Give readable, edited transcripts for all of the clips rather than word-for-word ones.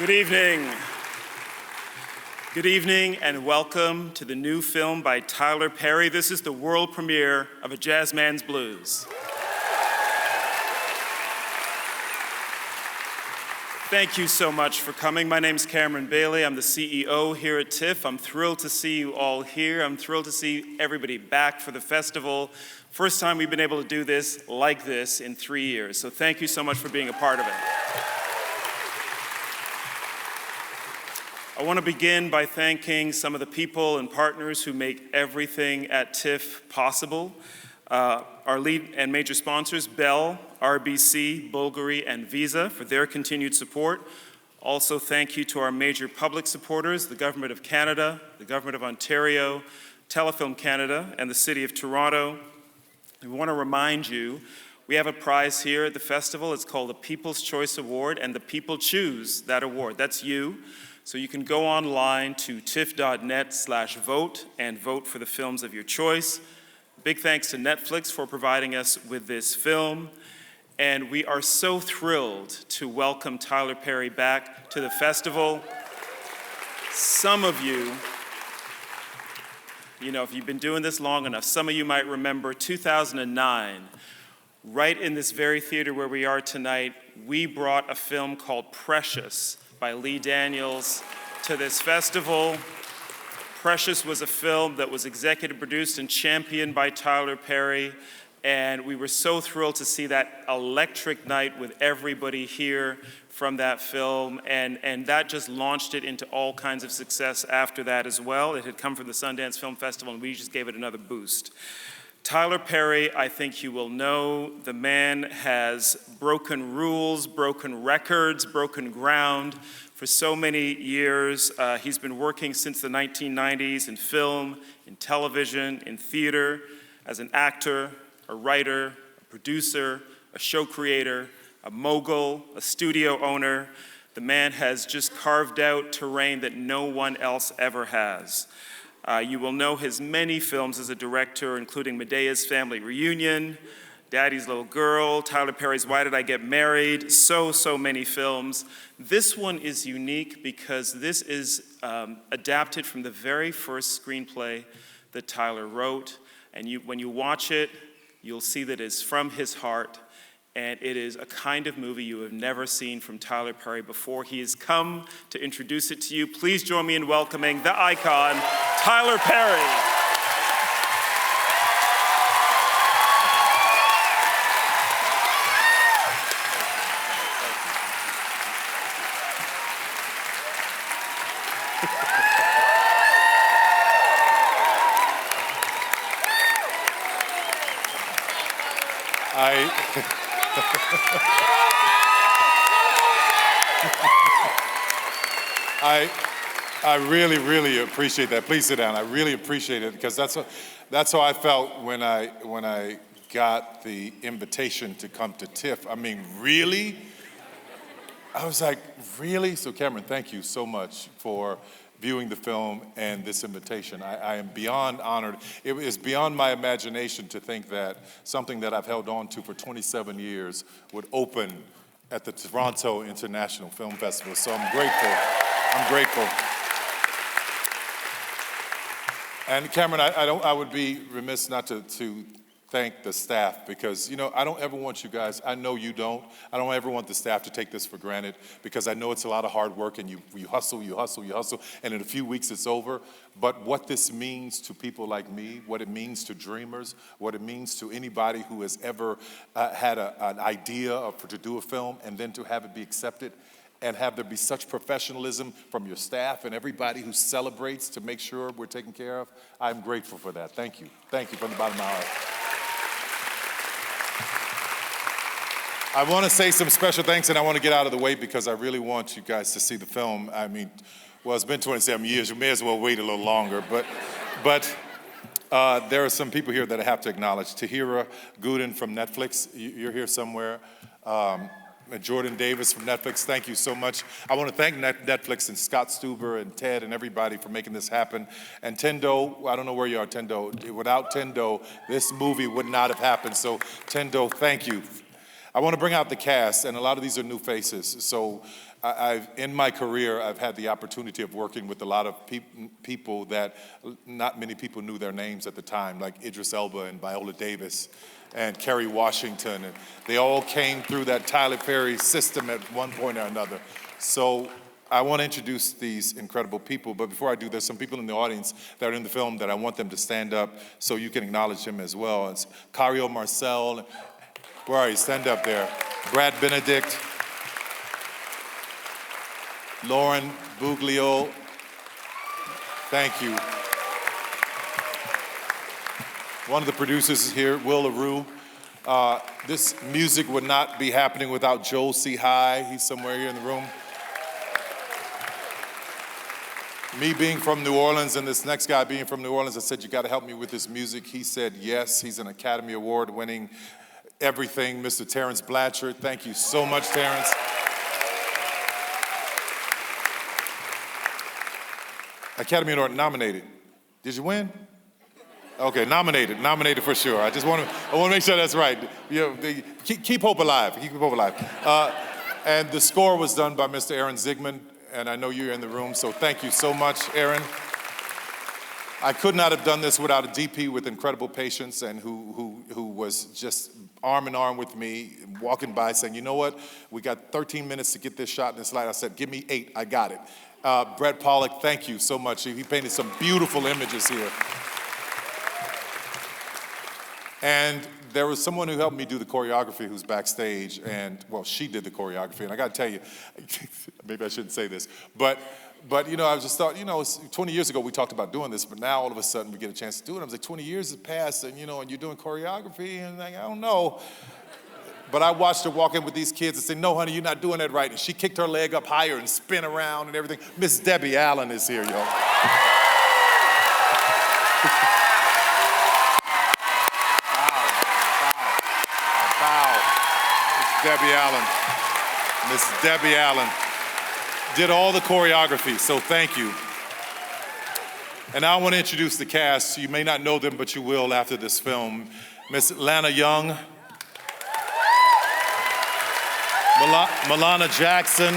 Good evening. Good evening and welcome to the new film by Tyler Perry. This is the world premiere of A JAZZMAN'S BLUES. Thank you so much for coming. My name's Cameron Bailey. I'm the CEO here at TIFF. I'm thrilled to see you all here. I'm thrilled to see everybody back for the festival. First time we've been able to do this like this in 3 years. So thank you so much for being a part of it. I want to begin by thanking some of the people and partners who make everything at TIFF possible. Our lead and major sponsors, Bell, RBC, Bulgari, and Visa, for their continued support. Also, thank you to our major public supporters, the Government of Canada, the Government of Ontario, Telefilm Canada, and the City of Toronto. We want to remind you, we have a prize here at the festival. It's called the People's Choice Award, and the people choose that award. That's you. So you can go online to tiff.net/vote and vote for the films of your choice. Big thanks to Netflix for providing us with this film. And we are so thrilled to welcome Tyler Perry back to the festival. Some of you, if you've been doing this long enough, some of you might remember 2009, right in this very theater where we are tonight, we brought a film called Precious by Lee Daniels to this festival. Precious was a film that was executive produced and championed by Tyler Perry, and we were so thrilled to see that electric night with everybody here from that film, and that just launched it into all kinds of success after that as well. It had come from the Sundance Film Festival, and we just gave it another boost. Tyler Perry, I think you will know, the man has broken rules, broken records, broken ground for so many years. He's been working since the 1990s in film, in television, in theater, as an actor, a writer, a producer, a show creator, a mogul, a studio owner. The man has just carved out terrain that no one else ever has. You will know his many films as a director, including Madea's Family Reunion, Daddy's Little Girl, Tyler Perry's Why Did I Get Married, so many films. This one is unique because this is adapted from the very first screenplay that Tyler wrote. And when you watch it, you'll see that it's from his heart, and it is a kind of movie you have never seen from Tyler Perry before. He has come to introduce it to you. Please join me in welcoming the icon, Tyler Perry. I really appreciate that. Please sit down. I really appreciate it because that's how I felt when I got the invitation to come to TIFF. I mean, really? I was like, really? So Cameron, thank you so much for viewing the film and this invitation. I am beyond honored. It is beyond my imagination to think that something that I've held on to for 27 years would open at the Toronto International Film Festival. So I'm grateful. And Cameron, I would be remiss not to thank the staff because, I don't ever want you guys, I know you don't, I don't ever want the staff to take this for granted because I know it's a lot of hard work and you hustle, and in a few weeks it's over. But what this means to people like me, what it means to dreamers, what it means to anybody who has ever had an idea to do a film and then to have it be accepted, and have there be such professionalism from your staff and everybody who celebrates to make sure we're taken care of. I'm grateful for that. Thank you from the bottom of my heart. I want to say some special thanks, and I want to get out of the way because I really want you guys to see the film. I mean, well, it's been 27 years. You may as well wait a little longer. But there are some people here that I have to acknowledge. Tahira Gooden from Netflix, you're here somewhere. Jordan Davis from Netflix, thank you so much. I want to thank Netflix and Scott Stuber and Ted and everybody for making this happen. And Tendo, I don't know where you are, Tendo. Without Tendo, this movie would not have happened. So Tendo, thank you. I want to bring out the cast, and a lot of these are new faces. So in my career, I've had the opportunity of working with a lot of people that not many people knew their names at the time, like Idris Elba and Viola Davis and Kerry Washington. And they all came through that Tyler Perry system at one point or another. So I want to introduce these incredible people, but before I do, there's some people in the audience that are in the film that I want them to stand up so you can acknowledge them as well. It's Cario Marcel, where are you? Stand up there. Brad Benedict, Lauren Buglio, thank you. One of the producers is here, Will LaRue. This music would not be happening without Joel C. High. He's somewhere here in the room. Me being from New Orleans and this next guy being from New Orleans, I said, you gotta help me with this music. He said yes. He's an Academy Award winning everything, Mr. Terrence Blatchard. Thank you so much, Terrence. Academy Award nominated. Did you win? Okay, nominated for sure. I want to make sure that's right. You know, keep hope alive, keep hope alive. And the score was done by Mr. Aaron Zigman, and I know you're in the room, so thank you so much, Aaron. I could not have done this without a DP with incredible patience and who was just arm in arm with me, walking by saying, you know what, we got 13 minutes to get this shot in this light. I said, give me 8, I got it. Brett Pollock, thank you so much. He painted some beautiful images here. And there was someone who helped me do the choreography who's backstage, and, well, she did the choreography, and I gotta tell you, maybe I shouldn't say this, but you know, I just thought, you know, 20 years ago we talked about doing this, but now all of a sudden we get a chance to do it. I was like, 20 years have passed, and you know, and you're doing choreography, and like, I don't know. But I watched her walk in with these kids and say, no, honey, you're not doing that right. And she kicked her leg up higher and spin around and everything. Miss Debbie Allen is here, yo. Debbie Allen. Miss Debbie Allen did all the choreography, so thank you. And now I want to introduce the cast. You may not know them, but you will after this film. Miss Lana Young, Milauna Jackson,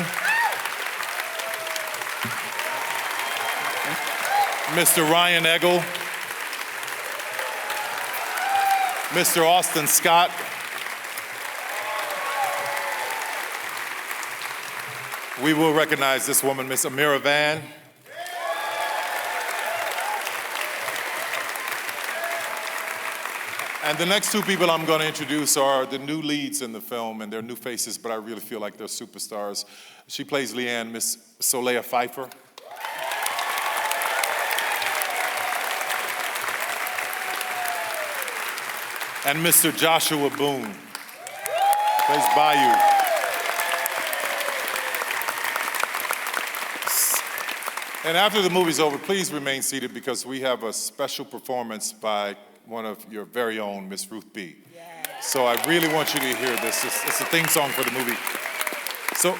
Mr. Ryan Eggold, Mr. Austin Scott, we will recognize this woman, Miss Amira Van. And the next two people I'm going to introduce are the new leads in the film, and they're new faces, but I really feel like they're superstars. She plays Leanne, Miss Solea Pfeiffer. And Mr. Joshua Boone plays Bayou. And after the movie's over, please remain seated because we have a special performance by one of your very own, Miss Ruth B. Yeah. So I really want you to hear this. It's a theme song for the movie. So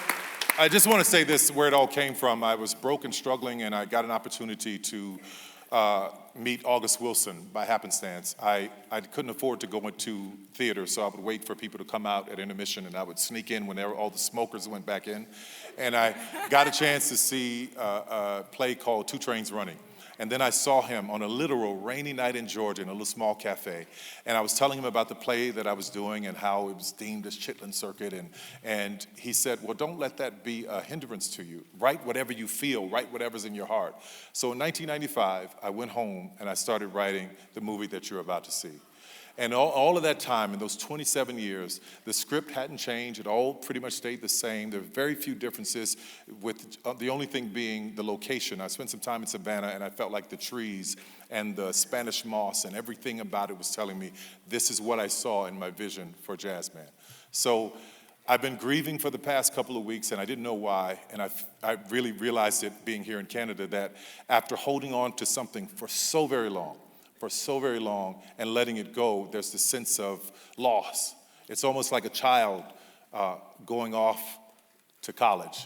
I just want to say this, where it all came from. I was broke and struggling, and I got an opportunity to meet August Wilson by happenstance. I couldn't afford to go into theater, so I would wait for people to come out at intermission, and I would sneak in whenever all the smokers went back in. And I got a chance to see a play called Two Trains Running. And then I saw him on a literal rainy night in Georgia in a little small cafe. And I was telling him about the play that I was doing and how it was deemed as Chitlin Circuit. And he said, well, don't let that be a hindrance to you. Write whatever you feel, write whatever's in your heart. So in 1995, I went home and I started writing the movie that you're about to see. And all of that time, in those 27 years, the script hadn't changed. It all pretty much stayed the same. There were very few differences, with the only thing being the location. I spent some time in Savannah, and I felt like the trees and the Spanish moss and everything about it was telling me, this is what I saw in my vision for Jazzman. So I've been grieving for the past couple of weeks, and I didn't know why. And I really realized it being here in Canada, that after holding on to something for so very long, and letting it go, there's this sense of loss. It's almost like a child going off to college,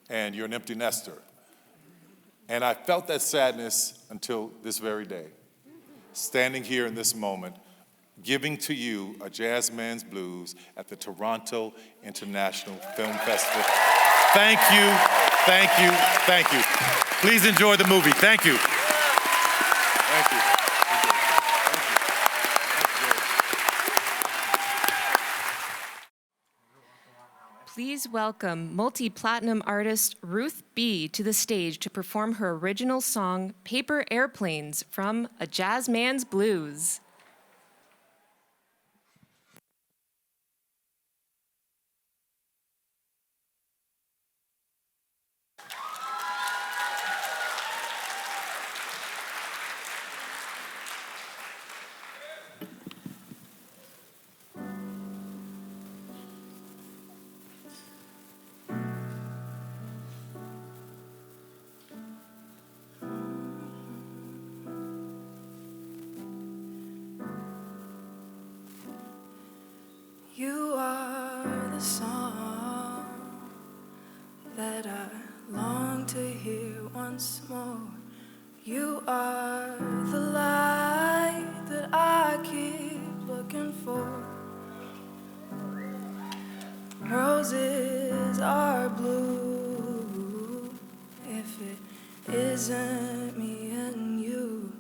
and you're an empty nester. And I felt that sadness until this very day. Standing here in this moment, giving to you A JAZZMAN'S Blues at the Toronto International Film Festival. Thank you, thank you, thank you. Please enjoy the movie. Thank you. Thank you. Please welcome multi-platinum artist Ruth B. to the stage to perform her original song, Paper Airplanes, from A JAZZMAN'S Blues. You are the song that I long to hear once more. You are the light that I keep looking for. Roses are blue if it isn't me and you.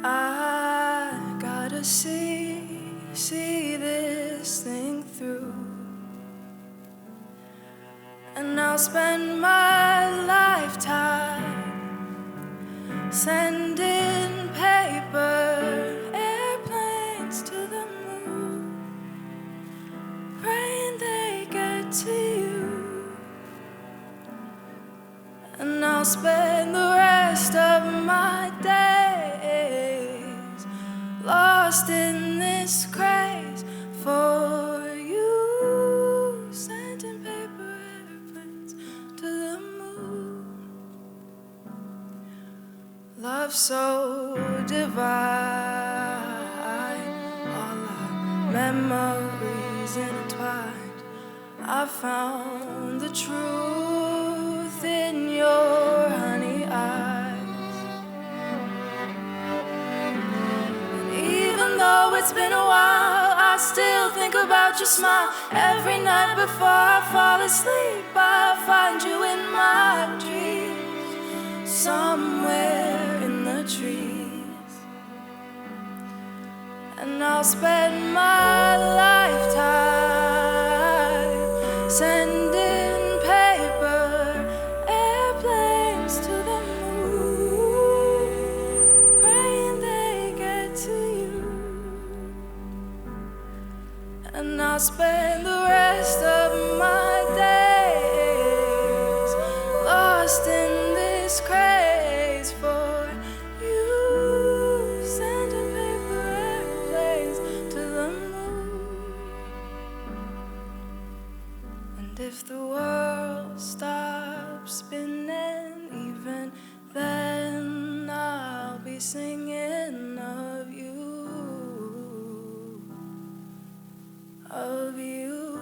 I gotta see this thing through. And I'll spend my lifetime sending paper airplanes to the moon, praying they get to you. And I'll spend the rest of my days lost in this craze for you, sending paper airplanes to the moon. Love so divine, all our memories intertwined. I found the truth in your honey eyes. Even though it's been a while, I still think about your smile. Every night before I fall asleep, I find you in my dreams, somewhere in the trees. And I'll spend my lifetime sending paper airplanes to the moon, praying they get to you. And I'll spend the rest of my days lost in this craze for you, sending paper airplanes to the moon. And if the world stops spinning, even then I'll be singing of you. Of you.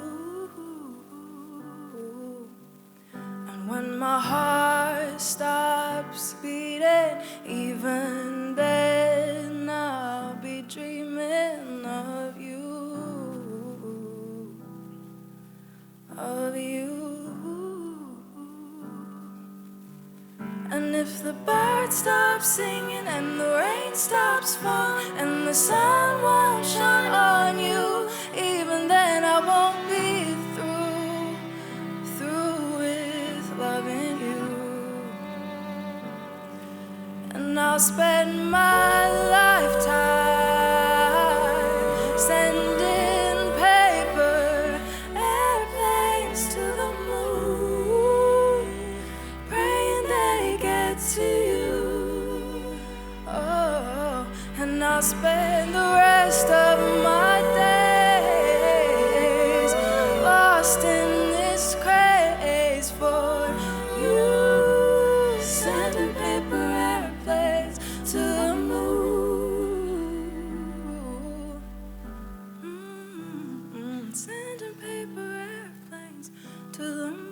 And when my heart stops beating, even then I'll be dreaming of you. Of you. And if the birds stop singing and the rain stops falling and the sun won't shine on you, even then I won't be through with loving you. And I'll spend my lifetime sending paper airplanes to the moon, praying they get to you. Oh, and I'll spend the rest of my days lost in this craze for you, sending paper airplanes to the moon. Sending paper airplanes to the moon.